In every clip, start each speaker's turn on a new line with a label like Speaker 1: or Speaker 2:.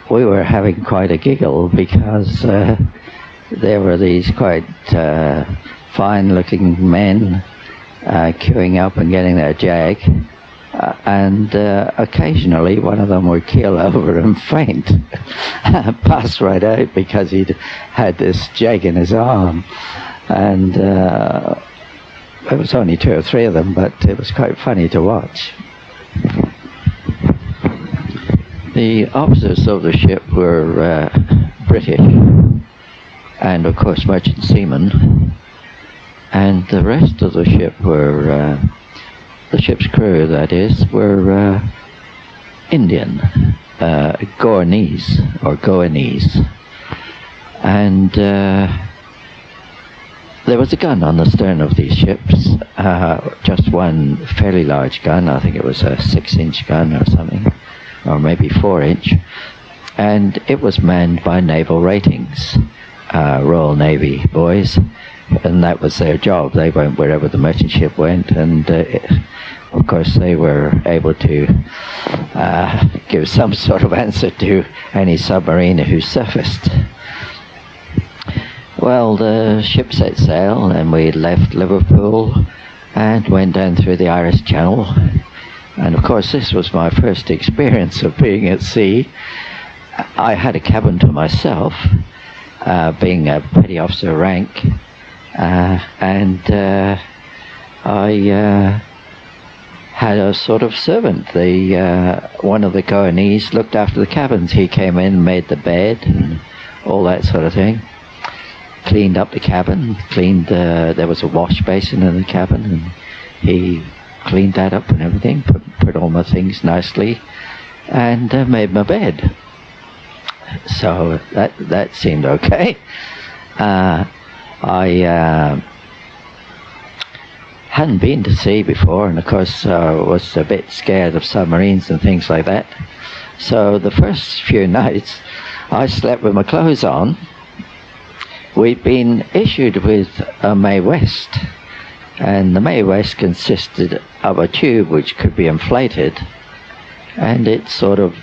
Speaker 1: we were having quite a giggle because there were these quite fine-looking men queuing up and getting their jag, and occasionally one of them would keel over and faint, pass right out because he'd had this jag in his arm, and there was only 2 or 3 of them, but it was quite funny to watch. The officers of the ship were British, and of course merchant seamen, and the rest of the ship were, the ship's crew that is, were Indian, Goanese, and there was a gun on the stern of these ships, just one fairly large gun. I think it was a 6-inch gun or something, or maybe 4-inch, and it was manned by naval ratings, Royal Navy boys, and that was their job. They went wherever the merchant ship went, and of course they were able to give some sort of answer to any submarine who surfaced. Well, the ship set sail and we left Liverpool and went down through the Irish Channel. And of course this was my first experience of being at sea. I had a cabin to myself, being a petty officer rank, and I had a sort of servant. One of the Goanese looked after the cabins. He came in, made the bed and all that sort of thing. Cleaned up the cabin, there was a wash basin in the cabin, and he cleaned that up and everything, put all my things nicely, and made my bed. So that seemed okay. I hadn't been to sea before, and of course was a bit scared of submarines and things like that. So the first few nights I slept with my clothes on. We'd been issued with a Mae West, and the Mae West consisted of a tube which could be inflated, and it sort of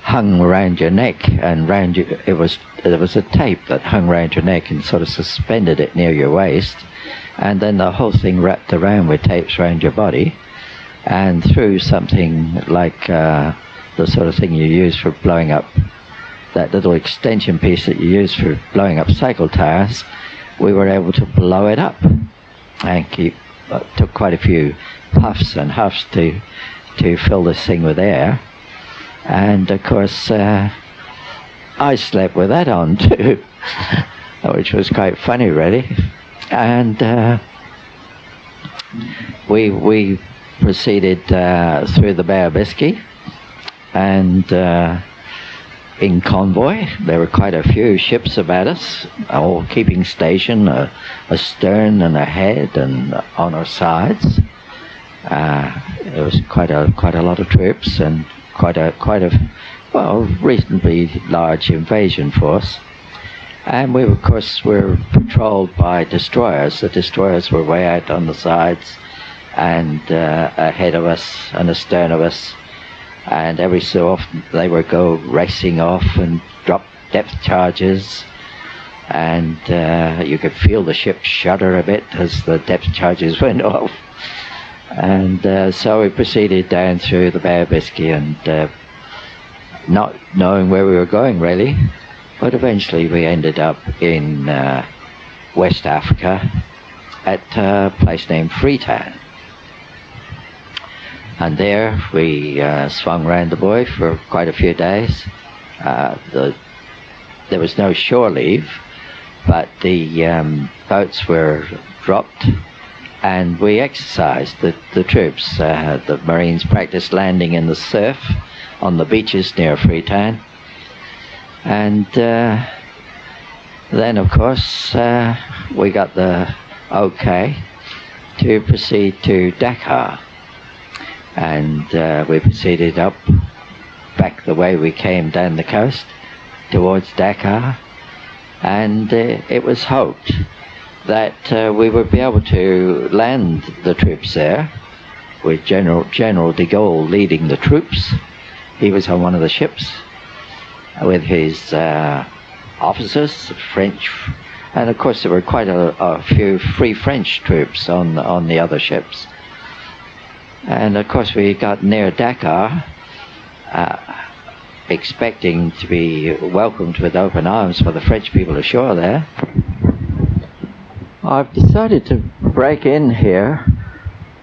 Speaker 1: hung around your neck, and there was a tape that hung around your neck and sort of suspended it near your waist, and then the whole thing wrapped around with tapes around your body, and through something like the sort of thing you use for blowing up, that little extension piece that you use for blowing up cycle tires, we were able to blow it up and took quite a few puffs and huffs to fill this thing with air. And of course I slept with that on too, which was quite funny really. And we proceeded through the Bay of Biscay, and in convoy. There were quite a few ships about us, all keeping station, astern and ahead and on our sides. It was quite a lot of troops and quite a reasonably large invasion force. And we of course were patrolled by destroyers. The destroyers were way out on the sides and ahead of us and astern of us. And every so often they would go racing off and drop depth charges, and you could feel the ship shudder a bit as the depth charges went off. And so we proceeded down through the Bay of Biscay, and not knowing where we were going really, but eventually we ended up in West Africa at a place named Freetown. And there we swung round the buoy for quite a few days. There was no shore leave, but the boats were dropped, and we exercised. The troops, the Marines practiced landing in the surf on the beaches near Freetown. And then of course we got the okay to proceed to Dakar. And we proceeded up back the way we came down the coast towards Dakar, and it was hoped that we would be able to land the troops there with General de Gaulle leading the troops, he was on one of the ships with his officers, French, and of course there were quite a few Free French troops on the other ships. And of course we got near Dakar, expecting to be welcomed with open arms by the French people ashore there. I've decided to break in here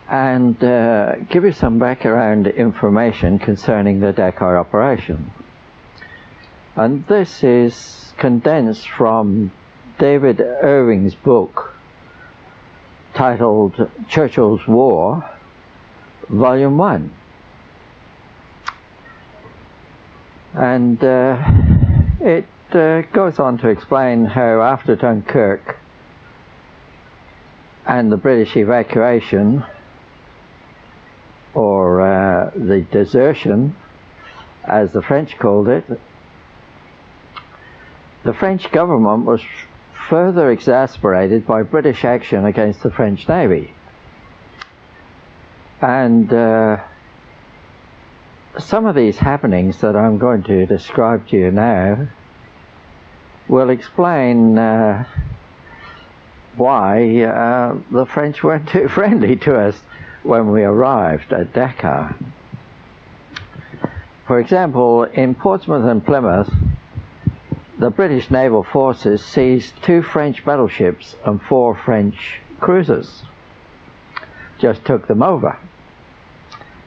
Speaker 1: and give you some background information concerning the Dakar operation. And this is condensed from David Irving's book titled Churchill's War, Volume 1. And it goes on to explain how after Dunkirk and the British evacuation, or the desertion, as the French called it, the French government was further exasperated by British action against the French Navy. And some of these happenings that I'm going to describe to you now will explain why the French weren't too friendly to us when we arrived at Dakar. For example, in Portsmouth and Plymouth, the British naval forces seized 2 French battleships and 4 French cruisers. Just took them over,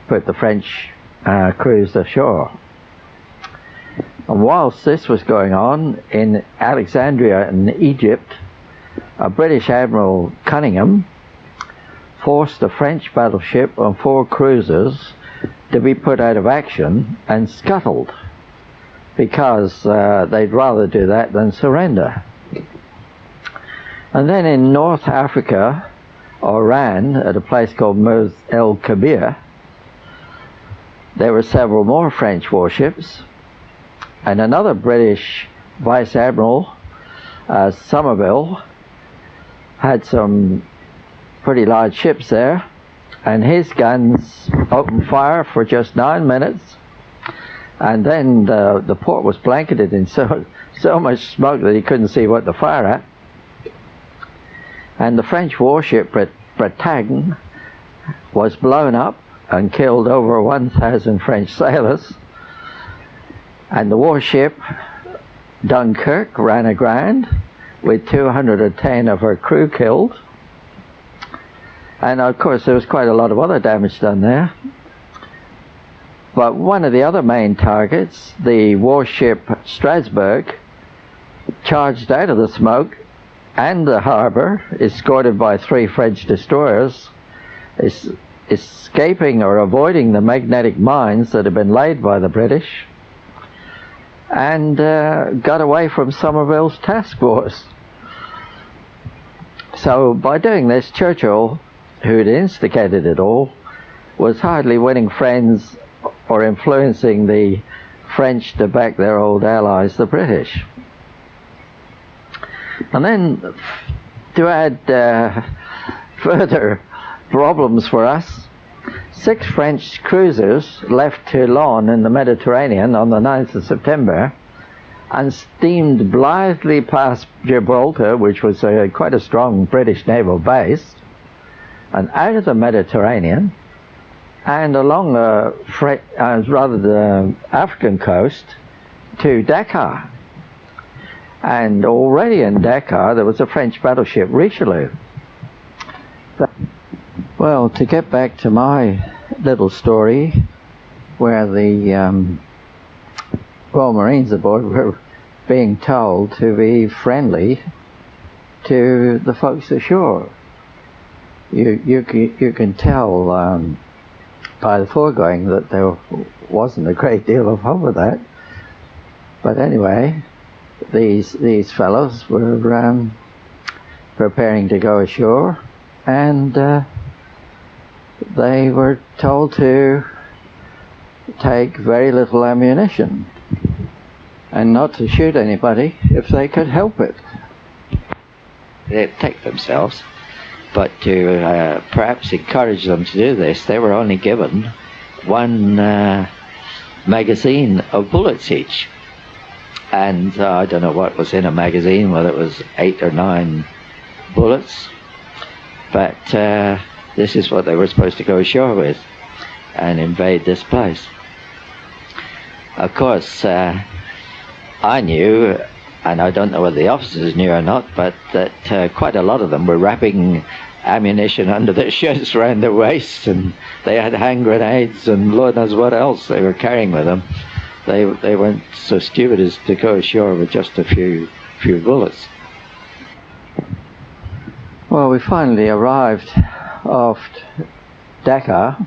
Speaker 1: put the French crews ashore. And whilst this was going on, in Alexandria in Egypt, a British Admiral Cunningham forced a French battleship and 4 cruisers to be put out of action and scuttled, because they'd rather do that than surrender. And then in North Africa, Oran, at a place called Mers el Kabir, there were several more French warships, and another British Vice Admiral, Somerville, had some pretty large ships there, and his guns opened fire for just 9 minutes, and then the port was blanketed in so much smoke that he couldn't see what to fire at. And the French warship Bretagne was blown up and killed over 1,000 French sailors. And the warship Dunkirk ran aground with 210 of her crew killed. And of course there was quite a lot of other damage done there. But one of the other main targets, the warship Strasbourg, charged out of the smoke and the harbour, escorted by 3 French destroyers, escaping or avoiding the magnetic mines that had been laid by the British, and got away from Somerville's task force. So by doing this, Churchill, who had instigated it all, was hardly winning friends or influencing the French to back their old allies, the British. And then, to add further problems for us, 6 French cruisers left Toulon in the Mediterranean on the 9th of September and steamed blithely past Gibraltar, which was quite a strong British naval base, and out of the Mediterranean and along the African coast to Dakar. And already in Dakar there was a French battleship, Richelieu. Well, to get back to my little story, where the Royal Marines aboard were being told to be friendly to the folks ashore. You can tell by the foregoing that there wasn't a great deal of hope of that. But anyway, these fellows were preparing to go ashore, and they were told to take very little ammunition and not to shoot anybody if they could help it. They protect themselves, but to perhaps encourage them to do this, they were only given one magazine of bullets each. And I don't know what was in a magazine, whether it was 8 or 9 bullets, but this is what they were supposed to go ashore with and invade this place. Of course, I knew, and I don't know whether the officers knew or not, but that quite a lot of them were wrapping ammunition under their shirts around their waists, and they had hand grenades and Lord knows what else they were carrying with them. They weren't so stupid as to go ashore with just a few bullets. Well, we finally arrived off Dakar,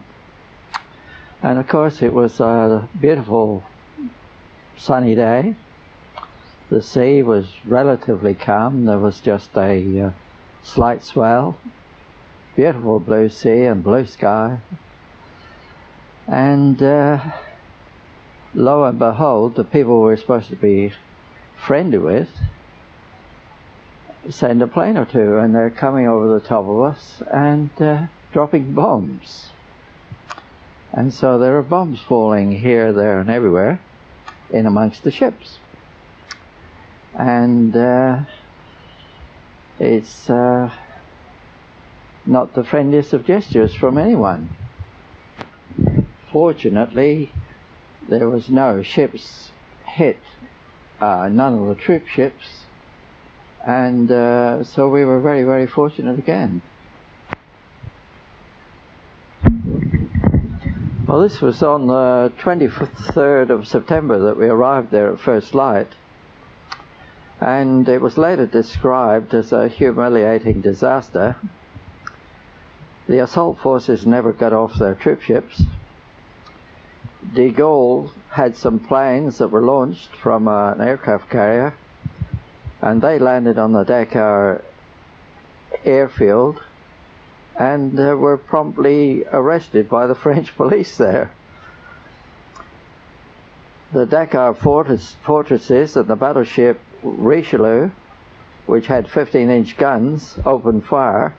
Speaker 1: and of course it was a beautiful sunny day. The sea was relatively calm. There was just a slight swell. Beautiful blue sea and blue sky. And lo and behold, the people we were supposed to be friendly with send a plane or two, and they're coming over the top of us and dropping bombs. And so there are bombs falling here, there and everywhere in amongst the ships. And it's not the friendliest of gestures from anyone. Fortunately, there was no ships hit, none of the troop ships, and so we were very, very fortunate again. Well, this was on the 23rd of September that we arrived there at first light, and it was later described as a humiliating disaster. The assault forces never got off their troop ships. De Gaulle had some planes that were launched from an aircraft carrier, and they landed on the Dakar airfield and were promptly arrested by the French police there. The Dakar fortresses and the battleship Richelieu, which had 15-inch guns, opened fire,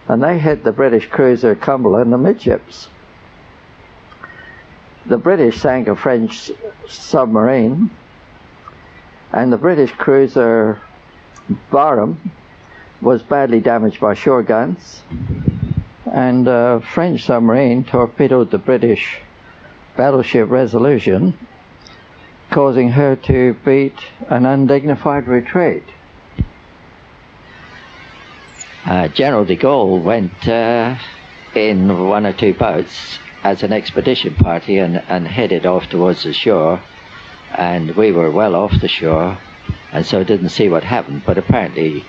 Speaker 1: and they hit the British cruiser Cumberland amidships. The British sank a French submarine, and the British cruiser Barham was badly damaged by shore guns, and a French submarine torpedoed the British battleship Resolution, causing her to beat an undignified retreat. General de Gaulle went in 1 or 2 boats as an expedition party and headed off towards the shore, and we were well off the shore and so didn't see what happened, but apparently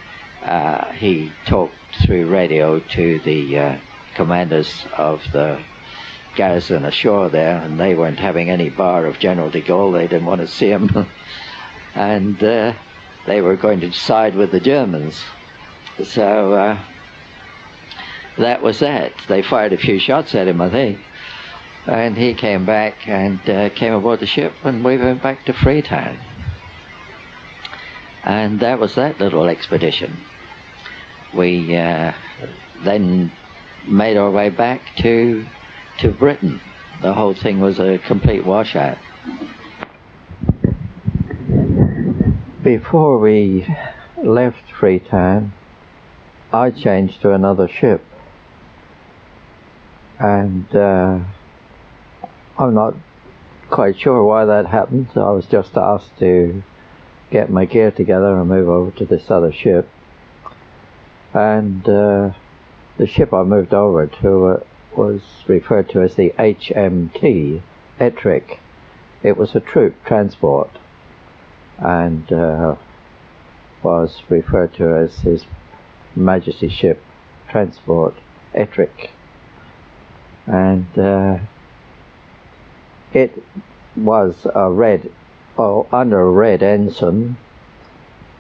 Speaker 1: he talked through radio to the commanders of the garrison ashore there, and they weren't having any bar of General de Gaulle. They didn't want to see him and they were going to side with the Germans. So that was that. They fired a few shots at him, I think, and he came back and came aboard the ship, and we went back to Freetown. And that was that little expedition. We then made our way back to Britain. The whole thing was a complete washout. Before we left Freetown, I changed to another ship, and I'm not quite sure why that happened. I was just asked to get my gear together and move over to this other ship, and the ship I moved over to was referred to as the HMT Ettrick. It was a troop transport, and was referred to as His Majesty Ship Transport Ettrick, and it was a under a red ensign.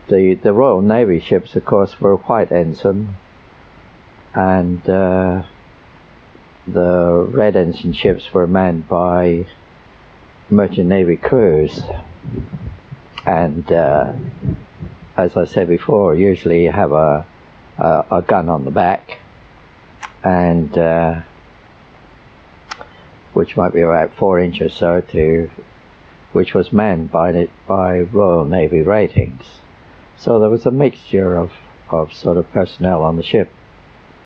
Speaker 1: The Royal Navy ships, of course, were white ensign, and the red ensign ships were manned by merchant navy crews, and as I said before, usually you have a gun on the back, and which might be about 4 inches or so, which was manned by Royal Navy ratings. So there was a mixture of sort of personnel on the ship.